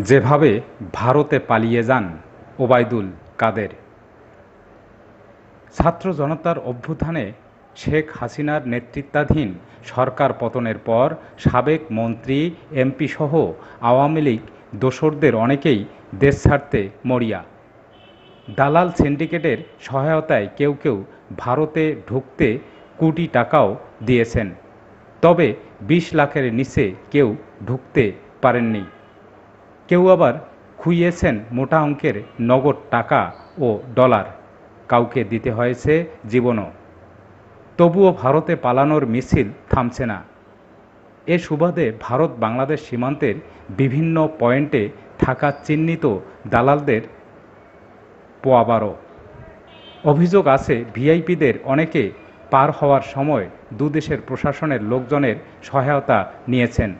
যেভাবে ভারতে পালিয়ে যান ওবায়দুল কাদের। ছাত্র জনতার অভ্যুত্থানে শেখ হাসিনার নেতৃত্বাধীন সরকার পতনের পর সাবেক মন্ত্রী, এমপি সহ আওয়ামী লীগ দোসরদের অনেকেই দেশ ছাড়তে মরিয়া। দালাল সিন্ডিকেটের সহায়তায় কেউ কেউ ভারতে ঢুকতে কোটি টাকাও দিয়েছেন, তবে ২০ লাখের নিচে কেউ ঢুকতে পারেননি। কেউ আবার খুইয়েছেন মোটা অঙ্কের নগদ টাকা ও ডলার, কাউকে দিতে হয়েছে জীবনও। তবুও ভারতে পালানোর মিছিল থামছে না। এ সুবাদে ভারত বাংলাদেশ সীমান্তের বিভিন্ন পয়েন্টে থাকা চিহ্নিত দালালদের পোয়াবারও। অভিযোগ আছে ভিআইপিদের অনেকে পার হওয়ার সময় দুদেশের প্রশাসনের লোকজনের সহায়তা নিয়েছেন,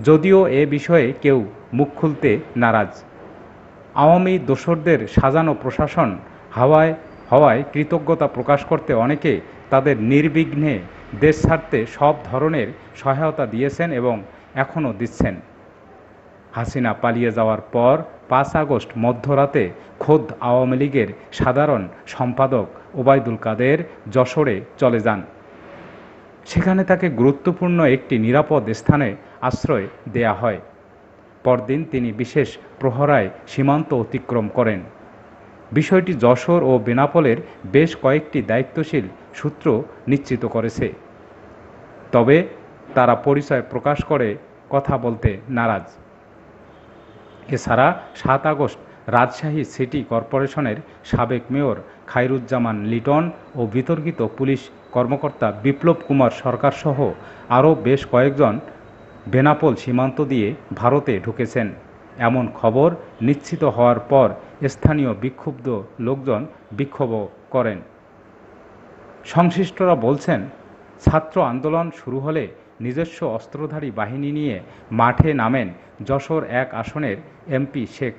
যদিও এ বিষয়ে কেউ মুখ খুলতে নারাজ। আওয়ামী দোসরদের সাজানো প্রশাসন হওয়ায় কৃতজ্ঞতা প্রকাশ করতে অনেকে তাদের নির্বিঘ্নে দেশ ছাড়তে সব ধরনের সহায়তা দিয়েছেন এবং এখনও দিচ্ছেন। হাসিনা পালিয়ে যাওয়ার পর ৫ আগস্ট মধ্যরাতে খোদ আওয়ামী লীগের সাধারণ সম্পাদক ওবায়দুল কাদের যশোরে চলে যান। সেখানে তাকে গুরুত্বপূর্ণ একটি নিরাপদ স্থানে আশ্রয় দেয়া হয়। পরদিন তিনি বিশেষ প্রহরায় সীমান্ত অতিক্রম করেন। বিষয়টি যশোর ও বেনাপোলের বেশ কয়েকটি দায়িত্বশীল সূত্র নিশ্চিত করেছে, তবে তারা পরিচয় প্রকাশ করে কথা বলতে নারাজ। এছাড়া ৭ আগস্ট রাজশাহী সিটি কর্পোরেশনের সাবেক মেয়র খায়রুজ্জামান লিটন ও বিতর্কিত পুলিশ কর্মকর্তা বিপ্লব কুমার সরকারসহ আরও বেশ কয়েকজন বেনাপোল সীমান্ত দিয়ে ভারতে ঢুকেছেন এমন খবর নিশ্চিত হওয়ার পর স্থানীয় বিক্ষুব্ধ লোকজন বিক্ষোভ করেন। সংশ্লিষ্টরা বলছেন, ছাত্র আন্দোলন শুরু হলে নিজস্ব অস্ত্রধারী বাহিনী নিয়ে মাঠে নামেন যশোর ১ আসনের এমপি শেখ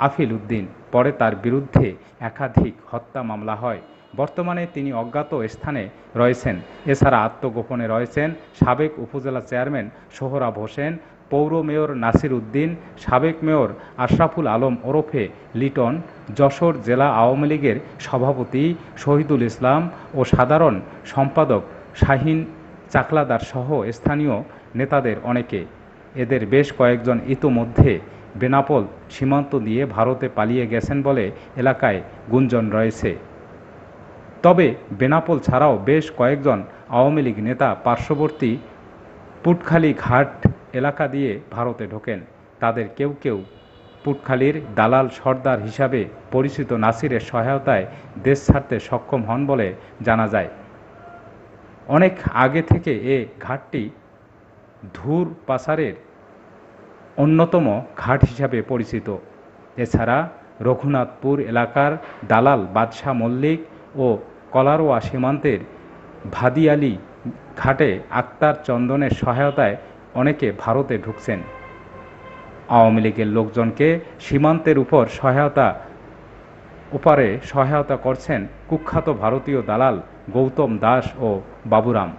আফিল উদ্দিন। পরে তার বিরুদ্ধে একাধিক হত্যা মামলা হয়। বর্তমানে তিনি অজ্ঞাত স্থানে রয়েছেন। এছাড়া আত্মগোপনে রয়েছেন সাবেক উপজেলা চেয়ারম্যান সোহরাব হোসেন, পৌর মেয়র নাসির উদ্দিন, সাবেক মেয়র আশরাফুল আলম ওরফে লিটন, যশোর জেলা আওয়ামী লীগের সভাপতি শহীদুল ইসলাম ও সাধারণ সম্পাদক শাহীন চাকলাদার সহ স্থানীয় নেতাদের অনেকে। এদের বেশ কয়েকজন ইতোমধ্যে বেনাপোল সীমান্ত দিয়ে ভারতে পালিয়ে গেছেন বলে এলাকায় গুঞ্জন রয়েছে। তবে বেনাপোল ছাড়াও বেশ কয়েকজন আওয়ামী লীগ নেতা পার্শ্ববর্তী পুটখালি ঘাট এলাকা দিয়ে ভারতে ঢোকেন। তাদের কেউ কেউ পুটখালির দালাল সর্দার হিসাবে পরিচিত নাসিরের সহায়তায় দেশ ছাড়তে সক্ষম হন বলে জানা যায়। অনেক আগে থেকে এ ঘাটটি ধুর পাচারের অন্যতম ঘাট হিসাবে পরিচিত। এছাড়া রঘুনাথপুর এলাকার দালাল বাদশাহ মল্লিক ও কলারোয়া সীমান্তের ভাদিয়ালি ঘাটে আক্তার চন্দনের সহায়তায় অনেকে ভারতে ঢুকছেন। আওয়ামী লীগের লোকজনকে সীমান্তের ওপারে সহায়তা করছেন কুখ্যাত ভারতীয় দালাল গৌতম দাস ও বাবুরাম।